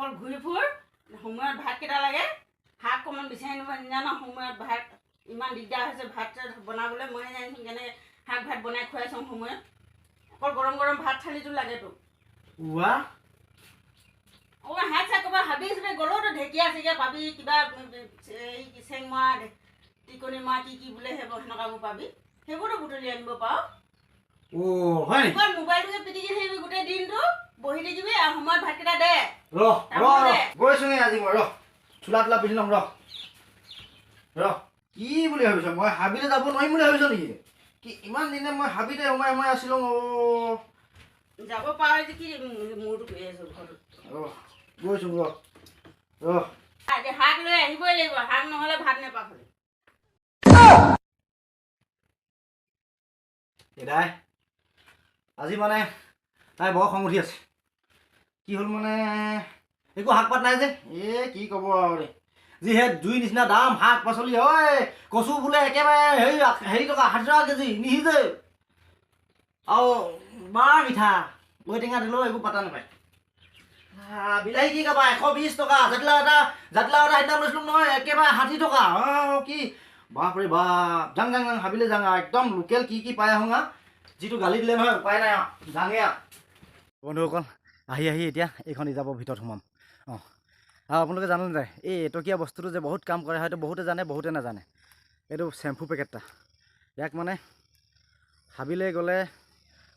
অকল ঘূৰি ফুৰ সময়ত ভাতকেইটা লাগে শাক অকণমান বিচাৰি নিব জানো সময়ত ভাত ইমান দিগদাৰ হৈছে ভাত বনাবলৈ মই জানিছোঁ কেনেকৈ শাক ভাত বনাই খুৱাইছোঁ সময়ত অকল গৰম গৰম ভাত থালিটো লাগে তোক হাত চাক ক'ৰবাত হাবি চাবি গ'লেওতো ঢেকীয়া চেকীয়া পাবি কিবা এই চেং মৰা টিকনি মৰা কি কি বোলে সেইবোৰ সেনেকুৱাবোৰ পাবি সেইবোৰতো বুটলি আনিব পাৰ মোবাইলটোকে পিটিকি থাকিবি গোটেই দিনটো বহি থাকিবি আৰু সময়ত ভাতকেইটা দে গৈছোঁগে আজি মই চোলা তোলা পিন্ধি ল'ম কি বুলি ভাবিছ মই হাবিলৈ যাব নোৱাৰিম বুলি ভাবিছ নেকি কি ইমান দিনে মই হাবিতে সোমাই সোমাই আছিলোঁ যাব পাৰ যে কি মূৰটো কৰি আছো গৈছোঁ শাক লৈ আহিবই লাগিব শাক নহ'লে ভাত নেপাবলৈ এদাই আজি মানে তাই বৰ খং উঠি আছে কি হ'ল মানে একো শাক পাত নাই যে কি ক'ব আৰু যিহে জুই নিচিনা দাম শাক পাচলি ঐ কচু বোলে একেবাৰে হেৰি টকা 60 টকা কেজি নিসিজে আৰু বৰ মিঠা ঔটেঙা দিলেও একো পাতা নাপায় বিলাহী কি খাবা 120 টকা জাতিলাও এটা সেইদিনা লৈছিলোঁ নহয় একেবাৰে 60 টকা কি বাপৰে বাপ যাং হাবিলে যাং একদম লোকেল কি পাই আহোঁ যিটো গালি দিলে নহয় উপায় নাই যাঙে বন্ধুসকল আহি এতিয়া এইখন ৰিজাৰ্ভৰ ভিতৰত সোমাম আৰু আপোনালোকে জানে নাই এই এটকীয়া বস্তুটো যে বহুত কাম কৰে হয়তো বহুতে জানে বহুতে নাজানে এইটো শ্বেম্পু পেকেটটা ইয়াক মানে হাবিলৈ গ'লে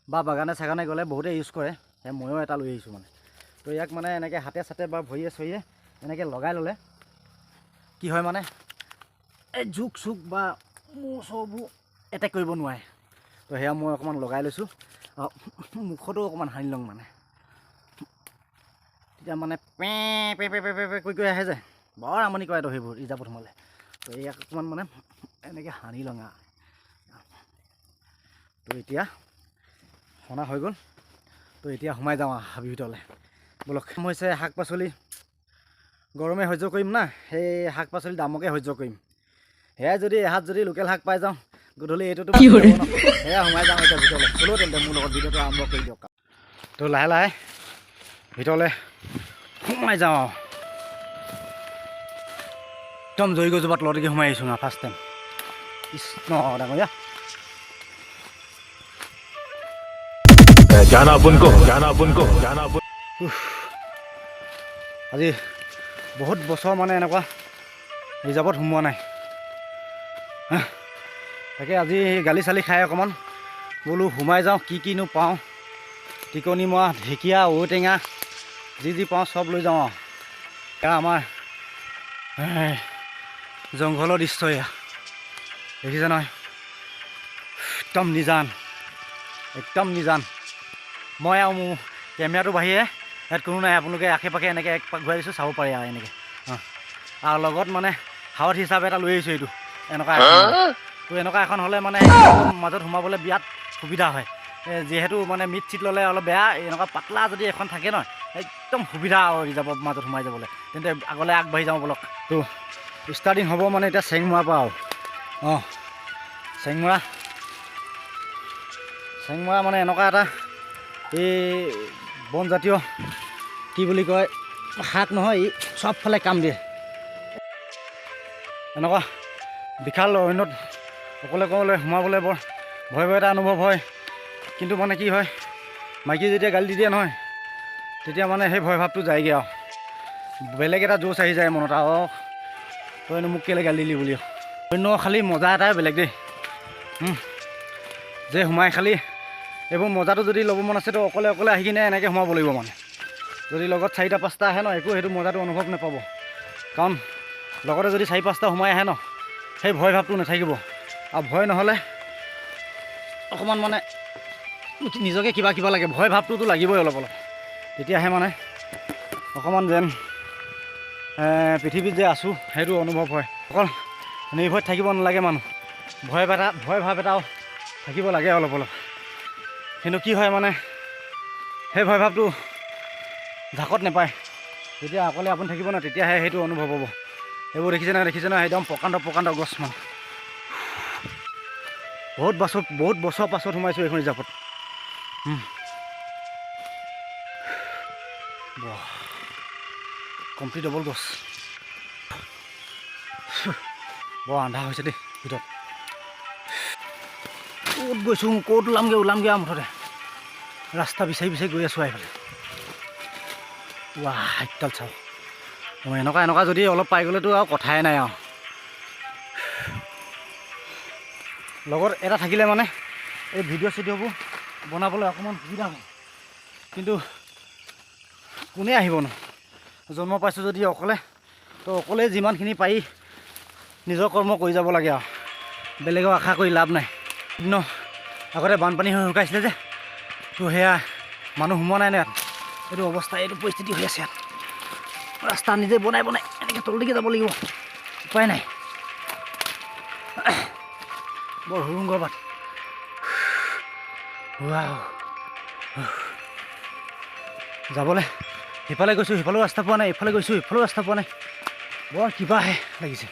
বা বাগানে চাগানে গ'লে বহুতে ইউজ কৰে ময়ো এটা লৈ আহিছোঁ মানে তো ইয়াক মানে এনেকৈ হাতে চাতে বা ভৰিয়ে চৰিয়ে এনেকৈ লগাই ল'লে কি হয় মানে এই জোক চোক বা মূৰ চৰবোৰ এটেক কৰিব নোৱাৰে তো সেয়া মই অকণমান লগাই লৈছোঁ মুখতো অকণমান সানি লওঁ মানে তেতিয়া মানে কৈ আহে যে বৰ আমনি কৰেতো সেইবোৰ ৰিজাৰ্ভত সোমালে তো ইয়াক অকণমান মানে এনেকৈ সানি লওঁ তো এতিয়া সনা হৈ গ'ল তো এতিয়া সোমাই যাওঁ হাবি ভিতৰলৈ বলক হৈছে শাক পাচলি গৰমে সহ্য কৰিম না সেই শাক পাচলি দামকে সহ্য কৰিম সেয়া যদি এহাত যদি লোকেল শাক পাই যাওঁ গধূলি এইটোতো সেয়া সোমাই যাওঁ এতিয়া ভিতৰলৈ চলো তেন্তে মোৰ লগত ভিডিঅ'টো আৰম্ভ কৰি দিয়ক তো লাহে ভিতৰলৈ সোমাই যাওঁ একদম জৰি গছজোপাত তললৈকে সোমাই আহিছোঁ ফাৰ্ষ্ট টাইম কৃষ্ণ ডাঙৰীয়া আজি বহুত বছৰ মানে এনেকুৱা ৰিজাৰ্ভত সোমোৱা নাই তাকে আজি গালি চালি খাই অকণমান বোলো সোমাই যাওঁ কিনো পাওঁ টিকনি মৰা ঢেকীয়া ঔটেঙা যি পাওঁ চব লৈ যাওঁ এয়া আমাৰ জংঘলৰ দৃশ্য এয়া দেখিছে নহয় একদম নিজান মই আৰু মোৰ কেমেৰাটো বাহিৰে ইয়াত কোনো নাই আপোনালোকে আশে পাশে এনেকৈ এক পাক ঘূৰাই দিছোঁ চাব পাৰে আৰু এনেকৈ আৰু লগত মানে হাৱত হিচাপে এটা লৈ আহিছোঁ এইটো এনেকুৱা তো এনেকুৱা এখন হ'লে মানে মাজত সোমাবলৈ বিৰাট সুবিধা হয় যিহেতু মানে মিট চিট ল'লে অলপ বেয়া এনেকুৱা পাতলা যদি এখন থাকে নহয় একদম সুবিধা আৰু ৰিজাৰ্ভৰ মাজত সোমাই যাবলৈ তেন্তে আগলৈ আগবাঢ়ি যাওঁ বলক তো ষ্টাৰ্টিং হ'ব মানে এতিয়া চেংমৰাৰ পৰা আৰু চেংমৰা মানে এনেকুৱা এটা এই বনজাতীয় কি বুলি কয় শাক নহয় ই চবফালে কাম দিয়ে এনেকুৱা বিশাল অৰণ্যত অকলে সোমাবলৈ বৰ ভয় এটা অনুভৱ হয় কিন্তু মানে কি হয় মাইকী যেতিয়া গালি দি দিয়ে নহয় তেতিয়া মানে সেই ভয় ভাৱটো যায়গৈ আৰু বেলেগ এটা জোচ আহি যায় মনত আৰু তইনো মোক কেলৈ গালি দিলি বুলি অন্য খালি মজা এটাই বেলেগ দেই যে সোমাই খালি এইবোৰ মজাটো যদি ল'ব মন আছে তো অকলে আহি কিনে এনেকৈ সোমাব লাগিব মানে যদি লগত 4টা 5টা আহে ন একো সেইটো মজাটো অনুভৱ নাপাব কাৰণ লগতে যদি 4 5টা সোমাই আহে ন সেই ভয় ভাৱটো নাথাকিব আৰু ভয় নহ'লে অকণমান মানে নিজকে কিবা লাগে ভয় ভাৱটোতো লাগিবই অলপ তেতিয়াহে মানে অকণমান যেন পৃথিৱীত যে আছোঁ সেইটো অনুভৱ হয় অকল নিৰ্ভয়ত থাকিব নালাগে মানুহ ভয় ভাৱ এটাও থাকিব লাগে অলপ কিন্তু কি হয় মানে সেই ভয় ভাৱটো ঢাকত নাপায় যেতিয়া অকলে আপুনি থাকিব ন তেতিয়াহে সেইটো অনুভৱ হ'ব এইবোৰ দেখিছে নহয় একদম প্ৰকাণ্ড গছ মানে বহুত বছৰ পাছত সোমাইছোঁ এইখন ৰিজাৰ্ভত কমপ্লিট ডবল গছ বৰ আন্ধাৰ হৈছে দেই ভিতৰত ক'ত গৈছোঁ ক'ত ওলামগৈ আৰু মুঠতে ৰাস্তা বিচাৰি গৈ আছোঁ এইফালে ৱা একডাল চাওঁ মই এনেকুৱা যদি অলপ পাই গ'লেতো আৰু কথাই নাই আৰু লগত এটা থাকিলে মানে এই ভিডিঅ' চিডিঅ'বোৰ বনাবলৈ অকণমান সুবিধা হয় কিন্তু কোনে আহিবনো জন্ম পাইছোঁ যদি অকলে তো অকলে যিমানখিনি পাৰি নিজৰ কৰ্ম কৰি যাব লাগে আৰু বেলেগক আশা কৰি লাভ নাই কিন্তু আগতে বানপানী হৈ শুকাইছিলে যে তো সেয়া মানুহ সোমোৱা নাই নে ইয়াত এইটো অৱস্থা এইটো পৰিস্থিতি হৈ আছে ইয়াত ৰাস্তা নিজে বনাই এনেকৈ তললৈকে যাব লাগিব উপায় নাই বৰ হুৰুংগৰ বাট যাবলৈ সিফালে গৈছোঁ সিফালেও ৰাস্তা পোৱা নাই ইফালে গৈছোঁ ইফালেও ৰাস্তা পোৱা নাই বৰ কিবাহে লাগিছে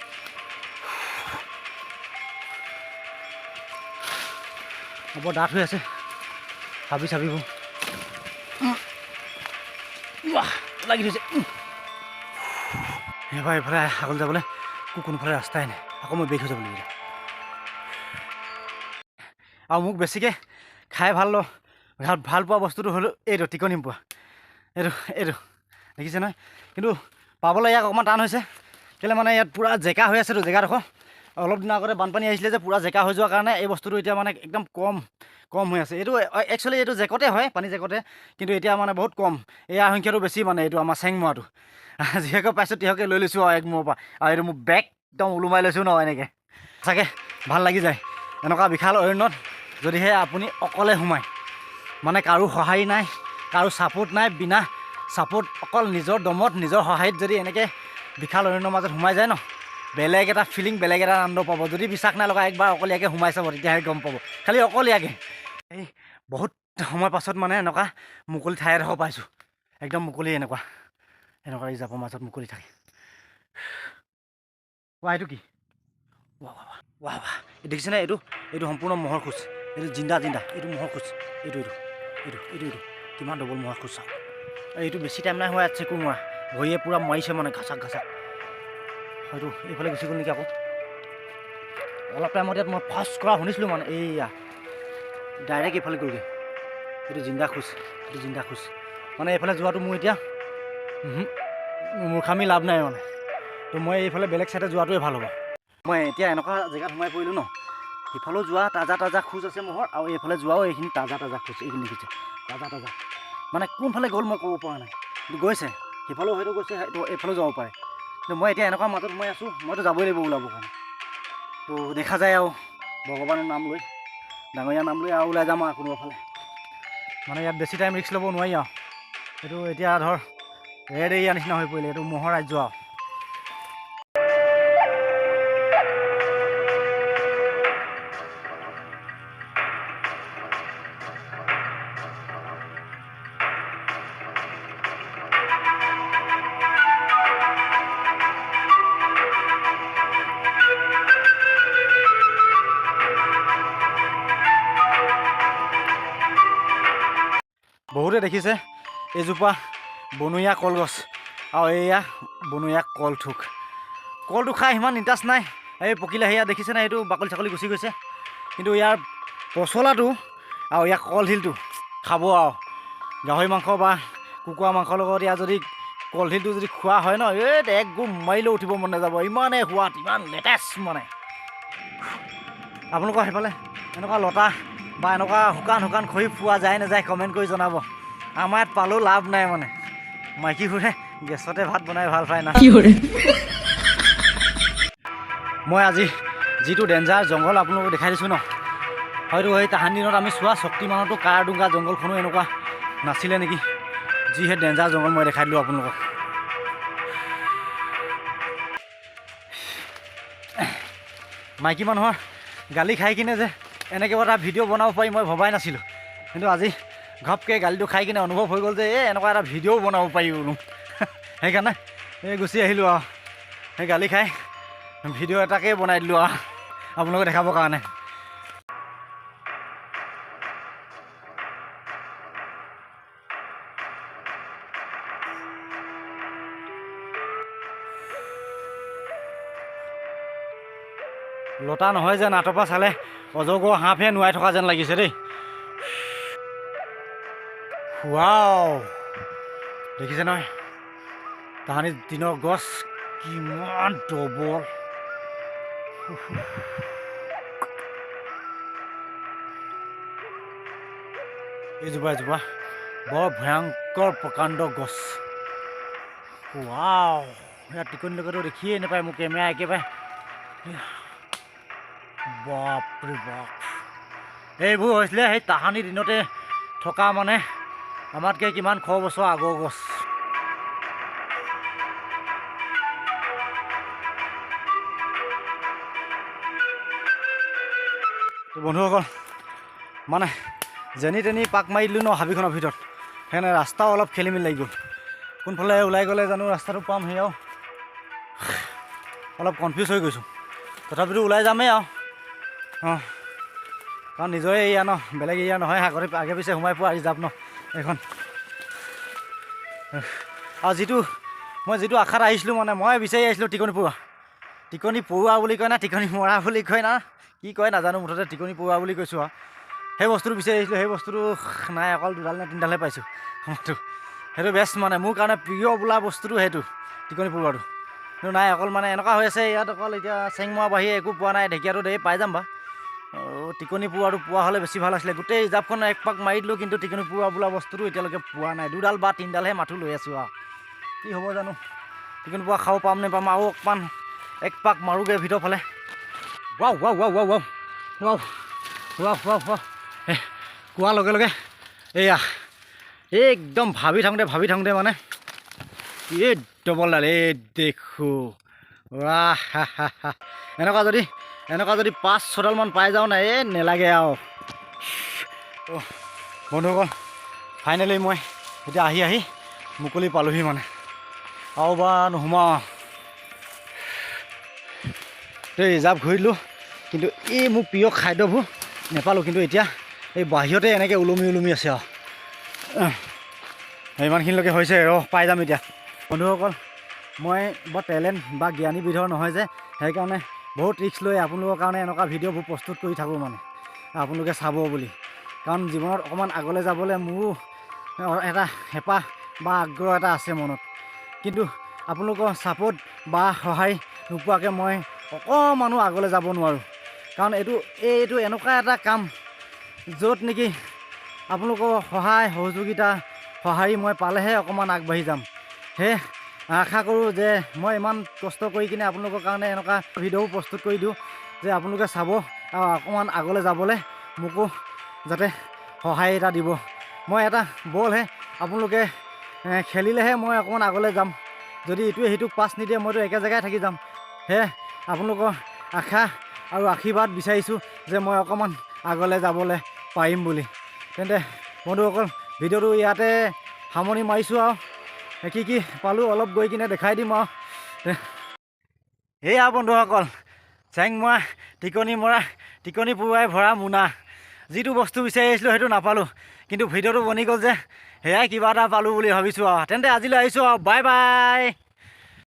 বৰ ডাঠ হৈ আছে হাবি চাবিবোৰ লাগি ধৰিছে এবাৰ এইফালে আগলৈ যাবলৈ কোনোফালে ৰাস্তাই নাই আকৌ মই বেগ হৈ যাব লাগিব আৰু মোক বেছিকৈ খাই ভাল পোৱা বস্তুটো হ'ল এইটো টিকনি পোৱা এইটো দেখিছে নহয় কিন্তু পাবলৈ ইয়াক অকণমান টান হৈছে কেলৈ মানে ইয়াত পূৰা জেকা হৈ আছেতো জেগাডোখৰ অলপ দিনৰ আগতে বানপানী আহিছিলে যে পূৰা জেকা হৈ যোৱাৰ কাৰণে এই বস্তুটো এতিয়া মানে একদম কম হৈ আছে এইটো একচুৱেলি এইটো জেকতে হয় পানী জেকতে কিন্তু এতিয়া মানে বহুত কম ইয়াৰ সংখ্যাটো বেছি মানে এইটো আমাৰ চেং মৰাটো যিহেতু পাইছোঁ তিহকে লৈ লৈছোঁ আৰু এক মূৰৰ পৰা আৰু এইটো মোক বেগ একদম ওলোমাই লৈছোঁ ন এনেকৈ চাগে ভাল লাগি যায় এনেকুৱা বিশাল অৰণ্যত যদিহে আপুনি অকলে সোমায় মানে কাৰো সহায় নাই কাৰো ছাপোৰ্ট নাই বিনা ছাপোৰ্ট অকল নিজৰ দমত নিজৰ সহায়ত যদি এনেকৈ বিশাল অৰণ্যৰ মাজত সোমাই যায় ন বেলেগ এটা ফিলিং বেলেগ এটা আনন্দ পাব যদি বিশ্বাস নাই লগা একবাৰ অকলীয়াকৈ সোমাই চাব তেতিয়াহে গম পাব খালি অকলীয়াকৈ এই বহুত সময় পাছত মানে এনেকুৱা মুকলি ঠাই এডোখৰ পাইছোঁ একদম মুকলি এনেকুৱা এই জাপৰ মাজত মুকলি থাকে এইটো কি ৱাহ দেখিছেনে এইটো সম্পূৰ্ণ মহৰ খোজ এইটো জিন্দা এইটো মহৰ খোজ এইটো কিমান ডবল মহৰ খোজ চাওক এইটো বেছি টাইম নাই হোৱা ইয়াত চেকু মৰা ভৰিয়ে পূৰা মাৰিছে মানে ঘাচাক হয়তো এইফালে গুচি গ'ল নেকি আকৌ অলপ টাইমত ইয়াত মই ফাৰ্ষ্ট কৰা শুনিছিলোঁ মানে এইয়া ডাইৰেক্ট এইফালে গ'লগৈ এইটো জিন্দা খোজ মানে এইফালে যোৱাটো মোৰ এতিয়া মূৰ্খামি লাভ নাই মানে তো মই এইফালে বেলেগ চাইডে যোৱাটোৱে ভাল হ'ব মই এতিয়া এনেকুৱা জেগাত সোমাই পৰিলোঁ ন সিফালেও যোৱা তাজা খোজ আছে মহৰ আৰু এইফালে যোৱাও এইখিনি তাজা খোজ এইখিনি দেখিছে তাজা মানে কোনফালে গ'ল মই ক'ব পৰা নাই কিন্তু গৈছে সিফালেও হয়তো গৈছে এইফালেও যাব পাৰে কিন্তু মই এতিয়া এনেকুৱা মাজত সোমাই আছোঁ মইতো যাবই লাগিব ওলাবৰ কাৰণে তো দেখা যায় আৰু ভগৱানৰ নাম লৈ ডাঙৰীয়া নাম লৈ আৰু ওলাই যাম আৰু কোনোবাফালে মানে ইয়াত বেছি টাইম ৰিস্ক ল'ব নোৱাৰি আৰু এইটো এতিয়া ধৰ ৰেড এৰিয়া নিচিনা হৈ পৰিলে এইটো মহৰ ৰাজ্য আৰু বহুতে দেখিছে এজোপা বনৰীয়া কলগছ আৰু এয়া বনৰীয়া কলথোক খাই সিমান ইণ্টাৰেষ্ট নাই এই পকিলে সেয়া দেখিছে নাই এইটো বাকলি চাকলি গুচি গৈছে কিন্তু ইয়াৰ পচলাটো আৰু ইয়াৰ কলডিলটো খাব আৰু গাহৰি মাংস বা কুকুৰা মাংসৰ লগত ইয়াৰ যদি কলডিলটো যদি খোৱা হয় ন এক গুম মাৰিলেও উঠিব মন নাযাব ইমানেই সোৱাদ ইমান লেটেষ্ট মানে আপোনালোকৰ সেইফালে এনেকুৱা লতা বা এনেকুৱা শুকান খৰি পোৱা যায় নাযায় কমেণ্ট কৰি জনাব আমাৰ ইয়াত পালেও লাভ নাই মানে মাইকীবোৰে গেছতে ভাত বনাই ভাল পায় না মই আজি যিটো ডেঞ্জাৰ জংঘল আপোনালোকক দেখাই দিছোঁ ন হয়তো এই তাহানি দিনত আমি চোৱা শক্তিমানতো কাৰ ডুংগা জংঘলখনো এনেকুৱা নাছিলে নেকি যিহে ডেঞ্জাৰ জংঘল মই দেখাই দিলোঁ আপোনালোকক মাইকী মানুহৰ গালি খাই কিনে যে এনেকৈ এটা ভিডিঅ' বনাব পাৰি মই ভবাই নাছিলোঁ কিন্তু আজি ঘপকৈ গালিটো খাই কিনে অনুভৱ হৈ গ'ল যে এনেকুৱা এটা ভিডিঅ'ও বনাব পাৰি বোলো সেইকাৰণে গুচি আহিলোঁ আৰু সেই গালি খাই ভিডিঅ' এটাকে বনাই দিলোঁ আৰু আপোনালোকে দেখাবৰ কাৰণে লতা নহয় যেন আঁতৰ পৰা চালে অজগৰ সাপহে নোৱাই থকা যেন লাগিছে দেই। ৱাও দেখিছে নহয় তাহানি দিনৰ গছ কিমান ডবল। এজোপা বৰ ভয়ংকৰ প্ৰকাণ্ড গছ। ৱাও ইয়াত টিকনি লগাটো দেখিয়ে নাপায় মোক কেমেৰা একেবাৰে। বাপৰে বাপ এইবোৰ হৈছিলে সেই তাহানি দিনতে থকা মানে আমাতকৈ কিমান শ বছৰ আগৰ গছ। বন্ধুসকল মানে যেনি তেনি পাক মাৰি দিলোঁ ন হাবিখনৰ ভিতৰত, সেইকাৰণে ৰাস্তাও অলপ খেলি মেলি লাগি গ'ল। কোনফালে ওলাই গ'লে জানো ৰাস্তাটো পাম সেয়াও অলপ কনফিউজ হৈ গৈছোঁ। তথাপিতো ওলাই যামেই আৰু অঁ, কাৰণ নিজৰে এৰিয়া ন, বেলেগ এৰিয়া নহয়। আগে পিছে সোমাই পোৱা আজি যাম ন এইখন। আৰু মই যিটো আশাত আহিছিলোঁ মানে মই বিচাৰি আহিছিলোঁ টিকনি পৰুৱা বুলি কয় না টিকনি মৰা বুলি কয় না কি কয় নাজানো, মুঠতে টিকনি পৰুৱা বুলি কৈছোঁ আৰু সেই বস্তুটো বিচাৰি আহিছিলোঁ। সেই বস্তুটো নাই, অকল 2ডাল নে 3ডালহে পাইছোঁ। সেইটো বেষ্ট মানে মোৰ কাৰণে প্ৰিয় বোলা বস্তুটো সেইটো টিকনি পৰুৱাটো। কিন্তু নাই, অকল মানে এনেকুৱা হৈ আছে ইয়াত অকল এতিয়া চেং মৰা বাহিৰে একো পোৱা নাই। ঢেকীয়াটো দেৰি পাই যাম বা টিকনি পৰুৱাটো পোৱা হ'লে বেছি ভাল আছিলে। গোটেই জাপখন এক পাক মাৰি দিলোঁ কিন্তু টিকনি পৰুৱা বোলা বস্তুটো এতিয়ালৈকে পোৱা নাই। 2ডাল বা 3ডালহে মাথো লৈ আছোঁ আৰু কি হ'ব জানো। টিকনি পৰুৱা খাব পাম নে পাম, আৰু অকণমান এক পাক মাৰোগৈ ভিতৰ ফালে। Wow wow wow wow wow wow wow wow wow কোৱাৰ লগে লগে এয়া একদম ভাবি থাকোঁতে মানে এই ডবলডাল এই দেখোঁ। এনেকুৱা যদি 5-6ডাল মান পাই যাওঁ নাই নেলাগে আৰু। বন্ধুসকল ফাইনেলি মই এতিয়া আহি মুকলি পালোহি মানে, আৰু বা নোসোমাওঁ দেই। জাপ ঘূৰি দিলোঁ কিন্তু এই মোৰ প্ৰিয় খাদ্যবোৰ নেপালোঁ। কিন্তু এতিয়া এই বাহিৰতে এনেকৈ ওলমি আছে আৰু ইমানখিনিলৈকে হৈছে পাই যাম এতিয়া। বন্ধুসকল মই বৰ টেলেণ্ট বা জ্ঞানী বিধৰ নহয় যে, সেইকাৰণে বহুত ৰিস্ক লৈ আপোনালোকৰ কাৰণে এনেকুৱা ভিডিঅ'বোৰ প্ৰস্তুত কৰি থাকোঁ মানে আপোনালোকে চাব বুলি। কাৰণ জীৱনত অকণমান আগলৈ যাবলৈ মোৰো এটা হেঁপাহ বা আগ্ৰহ এটা আছে মনত। কিন্তু আপোনালোকৰ ছাপোৰ্ট বা সহায় নোপোৱাকৈ মই অকণমানো আগলৈ যাব নোৱাৰোঁ। কাৰণ এইটো এনেকুৱা এটা কাম য'ত নেকি আপোনালোকৰ সহায় সহযোগিতা সঁহাৰি মই পালেহে অকণমান আগবাঢ়ি যাম। সেয়ে আশা কৰোঁ যে মই ইমান কষ্ট কৰি কিনে আপোনালোকৰ কাৰণে এনেকুৱা ভিডিঅ'ও প্ৰস্তুত কৰি দিওঁ যে আপোনালোকে চাব আৰু অকণমান আগলৈ যাবলৈ মোকো যাতে সহায় এটা দিব। মই এটা বলহে আপোনালোকে খেলিলেহে মই অকণমান আগলৈ যাম। যদি ইটোৱে সিটোক পাছ নিদিয়ে মইতো একে জেগাই থাকি যাম। সেয়ে আপোনালোকৰ আশা আৰু আশীৰ্বাদ বিচাৰিছোঁ যে মই অকণমান আগলৈ যাবলৈ পাৰিম বুলি। তেন্তে বন্ধুসকল ভিডিঅ'টো ইয়াতে সামৰণি মাৰিছোঁ আৰু কি পালোঁ অলপ গৈ কিনে দেখাই দিম আৰু। সেয়া বন্ধুসকল চেং মৰা টিকনি পৰুৱাই ভৰা মোনা। যিটো বস্তু বিচাৰি আহিছিলোঁ সেইটো নাপালোঁ, কিন্তু ভিডিঅ'টো বনি গ'ল যে সেয়াই কিবা এটা পালোঁ বুলি ভাবিছোঁ আৰু। তেন্তে আজিলৈ আহিছোঁ আৰু বাই বাই।